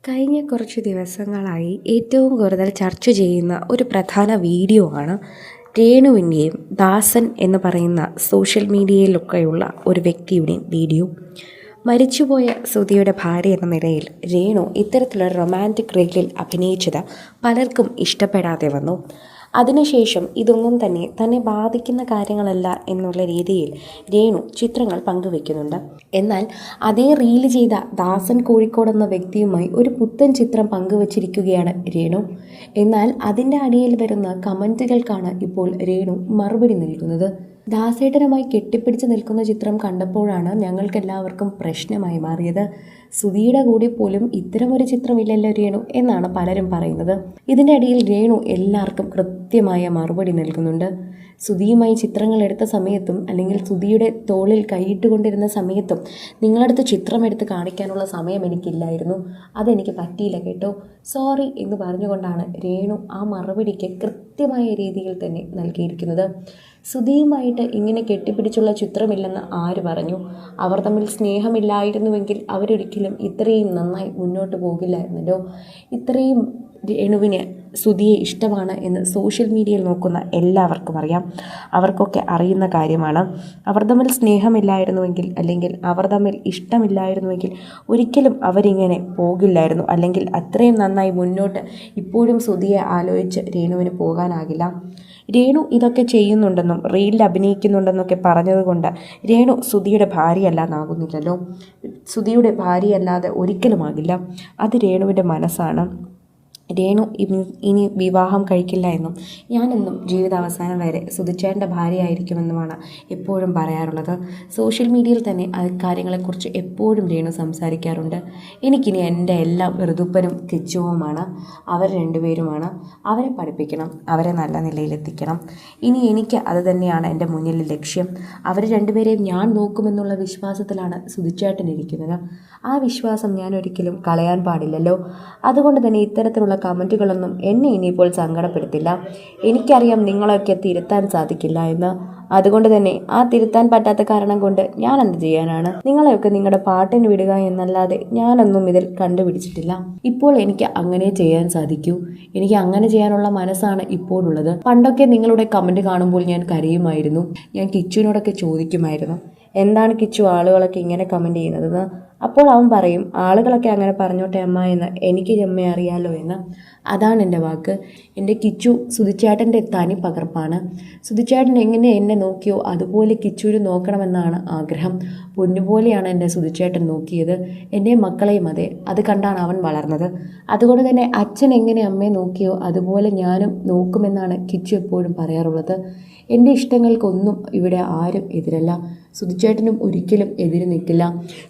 കഴിഞ്ഞ കുറച്ച് ദിവസങ്ങളായി ഏറ്റവും കൂടുതൽ ചർച്ച ചെയ്യുന്ന ഒരു പ്രധാന വീഡിയോ ആണ് രേണുവിൻ്റെയും ദാസൻ എന്ന് പറയുന്ന സോഷ്യൽ മീഡിയയിലൊക്കെയുള്ള ഒരു വ്യക്തിയുടെയും വീഡിയോ. മരിച്ചുപോയ സുധിയുടെ ഭാര്യ എന്ന നിലയിൽ രേണു ഇത്തരത്തിലുള്ള റൊമാൻറ്റിക് റീലിൽ അഭിനയിച്ചത് പലർക്കും ഇഷ്ടപ്പെടാതെ വന്നു. അതിനുശേഷം ഇതൊന്നും തന്നെ ബാധിക്കുന്ന കാര്യങ്ങളല്ല എന്നുള്ള രീതിയിൽ രേണു ചിത്രങ്ങൾ പങ്കുവെക്കുന്നുണ്ട്. എന്നാൽ അതേ റീല് ചെയ്ത ദാസൻ കോഴിക്കോട് എന്ന വ്യക്തിയുമായി ഒരു പുത്തൻ ചിത്രം പങ്കുവച്ചിരിക്കുകയാണ് രേണു. എന്നാൽ അതിൻ്റെ അടിയിൽ വരുന്ന കമൻറ്റുകൾക്കാണ് ഇപ്പോൾ രേണു മറുപടി നൽകുന്നത്. ദാസേട്ടനുമായി കെട്ടിപ്പിടിച്ച് നിൽക്കുന്ന ചിത്രം കണ്ടപ്പോഴാണ് ഞങ്ങൾക്കെല്ലാവർക്കും പ്രശ്നമായി മാറിയത്. സുധിയുടെ കൂടെ പോലും ഇത്തരമൊരു ചിത്രമില്ലല്ലോ രേണു എന്നാണ് പലരും പറയുന്നത്. ഇതിൻ്റെ ഇടയിൽ രേണു എല്ലാവർക്കും കൃത്യമായ മറുപടി നൽകുന്നുണ്ട്. സുധിയുമായി ചിത്രങ്ങൾ എടുത്ത സമയത്തും അല്ലെങ്കിൽ സുധിയുടെ തോളിൽ കൈയിട്ടുകൊണ്ടിരുന്ന സമയത്തും നിങ്ങളടുത്ത് ചിത്രമെടുത്ത് കാണിക്കാനുള്ള സമയം എനിക്കില്ലായിരുന്നു, അതെനിക്ക് പറ്റിയില്ല കേട്ടോ, സോറി എന്ന് പറഞ്ഞുകൊണ്ടാണ് രേണു ആ മറുപടിക്ക് കൃത്യമായ രീതിയിൽ തന്നെ നൽകിയിരിക്കുന്നത്. സുധിയുമായിട്ട് ഇങ്ങനെ കെട്ടിപ്പിടിച്ചുള്ള ചിത്രമില്ലെന്ന് ആര് പറഞ്ഞു? അവർ തമ്മിൽ സ്നേഹമില്ലായിരുന്നുവെങ്കിൽ അവരൊരിക്കലും ഇത്രയും നന്നായി മുന്നോട്ട് പോകില്ലായിരുന്നല്ലോ. ഇത്രയും രേണുവിന് സുധിയെ ഇഷ്ടമാണ് എന്ന് സോഷ്യൽ മീഡിയയിൽ നോക്കുന്ന എല്ലാവർക്കും അറിയാം. അവർക്കൊക്കെ അറിയുന്ന കാര്യമാണ്. അവർ തമ്മിൽ സ്നേഹമില്ലായിരുന്നുവെങ്കിൽ അല്ലെങ്കിൽ അവർ തമ്മിൽ ഇഷ്ടമില്ലായിരുന്നുവെങ്കിൽ ഒരിക്കലും അവരിങ്ങനെ പോകില്ലായിരുന്നു. അല്ലെങ്കിൽ അത്രയും നന്നായി മുന്നോട്ട് ഇപ്പോഴും സുധിയെ ആലോചിച്ച് രേണുവിന് പോകാനാകില്ല. രേണു ഇതൊക്കെ ചെയ്യുന്നുണ്ടെന്നും റീലിൽ അഭിനയിക്കുന്നുണ്ടെന്നൊക്കെ പറഞ്ഞതുകൊണ്ട് രേണു സുധിയുടെ ഭാര്യയല്ലാന്നാകുന്നില്ലല്ലോ. സുധിയുടെ ഭാര്യയല്ലാതെ ഒരിക്കലുമാകില്ല. അത് രേണുവിൻ്റെ മനസ്സാണ്. രേണു ഇനി വിവാഹം കഴിക്കില്ല എന്നും ഞാനെന്നും ജീവിതാവസാനം വരെ സുധിച്ചേട്ടൻ്റെ ഭാര്യയായിരിക്കുമെന്നുമാണ് എപ്പോഴും പറയാറുള്ളത്. സോഷ്യൽ മീഡിയയിൽ തന്നെ കാര്യങ്ങളെക്കുറിച്ച് എപ്പോഴും രേണു സംസാരിക്കാറുണ്ട്. എനിക്കിനി എൻ്റെ എല്ലാം ഋതുപ്പനും കിച്ചുവുമാണ്. അവർ രണ്ടുപേരുമാണ്. അവരെ പഠിപ്പിക്കണം, അവരെ നല്ല നിലയിലെത്തിക്കണം. ഇനി എനിക്ക് അത് തന്നെയാണ് എൻ്റെ മുന്നിലെ ലക്ഷ്യം. അവർ രണ്ടുപേരെയും ഞാൻ നോക്കുമെന്നുള്ള വിശ്വാസത്തിലാണ് സുധിച്ചേട്ടനിരിക്കുന്നത്. ആ വിശ്വാസം ഞാൻ ഒരിക്കലും കളയാൻ പാടില്ലല്ലോ. അതുകൊണ്ട് തന്നെ ഇത്തരത്തിലുള്ള കമൻറ്റുകളൊന്നും എന്നെ ഇനിയിപ്പോൾ സങ്കടപ്പെടുത്തില്ല. എനിക്കറിയാം നിങ്ങളൊക്കെ തിരുത്താൻ സാധിക്കില്ല എന്ന്. അതുകൊണ്ട് തന്നെ ആ തിരുത്താൻ പറ്റാത്ത കാരണം കൊണ്ട് ഞാൻ എന്ത് ചെയ്യാനാണ്? നിങ്ങളെയൊക്കെ നിങ്ങളുടെ പാട്ടിന് വിടുക എന്നല്ലാതെ ഞാനൊന്നും ഇതിൽ കണ്ടുപിടിച്ചിട്ടില്ല. ഇപ്പോൾ എനിക്ക് അങ്ങനെ ചെയ്യാൻ സാധിക്കൂ. എനിക്ക് അങ്ങനെ ചെയ്യാനുള്ള മനസ്സാണ് ഇപ്പോഴുള്ളത്. പണ്ടൊക്കെ നിങ്ങളുടെ കമൻറ്റ് കാണുമ്പോൾ ഞാൻ കരയുമായിരുന്നു. ഞാൻ കിച്ചുവിനോടൊക്കെ ചോദിക്കുമായിരുന്നു, എന്താണ് കിച്ചു ആളുകളൊക്കെ ഇങ്ങനെ കമൻറ്റ് ചെയ്യുന്നതെന്ന്. അപ്പോൾ അവൻ പറയും, ആളുകളൊക്കെ അങ്ങനെ പറഞ്ഞോട്ടെ അമ്മ എന്ന്, എനിക്ക് അമ്മയെ അറിയാലോ എന്ന്. അതാണ് എൻ്റെ വാക്ക്. എൻ്റെ കിച്ചു സുധിച്ചേട്ടൻ്റെ തനി പകർപ്പാണ്. സുധിച്ചേട്ടൻ എങ്ങനെ എന്നെ നോക്കിയോ അതുപോലെ കിച്ചുവിന് നോക്കണമെന്നാണ് ആഗ്രഹം. പൊന്നുപോലെയാണ് എൻ്റെ സുധിച്ചേട്ടൻ നോക്കിയത്, എൻ്റെ മക്കളെയും അതെ. അത് കണ്ടാണ് അവൻ വളർന്നത്. അതുകൊണ്ട് തന്നെ അച്ഛൻ എങ്ങനെ അമ്മയെ നോക്കിയോ അതുപോലെ ഞാനും നോക്കുമെന്നാണ് കിച്ചു എപ്പോഴും പറയാറുള്ളത്. എൻ്റെ ഇഷ്ടങ്ങൾക്കൊന്നും ഇവിടെ ആരും എതിരല്ല. സുധിച്ചേട്ടനും ഒരിക്കലും എതിര് നിൽക്കില്ല.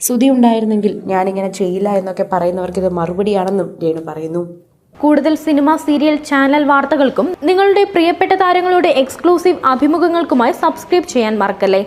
സുധി ഉണ്ടായിരുന്നെങ്കിൽ ഞാനിങ്ങനെ ചെയ്യില്ല എന്നൊക്കെ പറയുന്നവർക്ക് ഇത് മറുപടിയാണെന്നും രേണു പറയുന്നു. കൂടുതൽ സിനിമ, സീരിയൽ, ചാനൽ വാർത്തകൾക്കും നിങ്ങളുടെ പ്രിയപ്പെട്ട താരങ്ങളുടെ എക്സ്ക്ലൂസീവ് അഭിമുഖങ്ങൾക്കുമായി സബ്സ്ക്രൈബ് ചെയ്യാൻ മറക്കല്ലേ.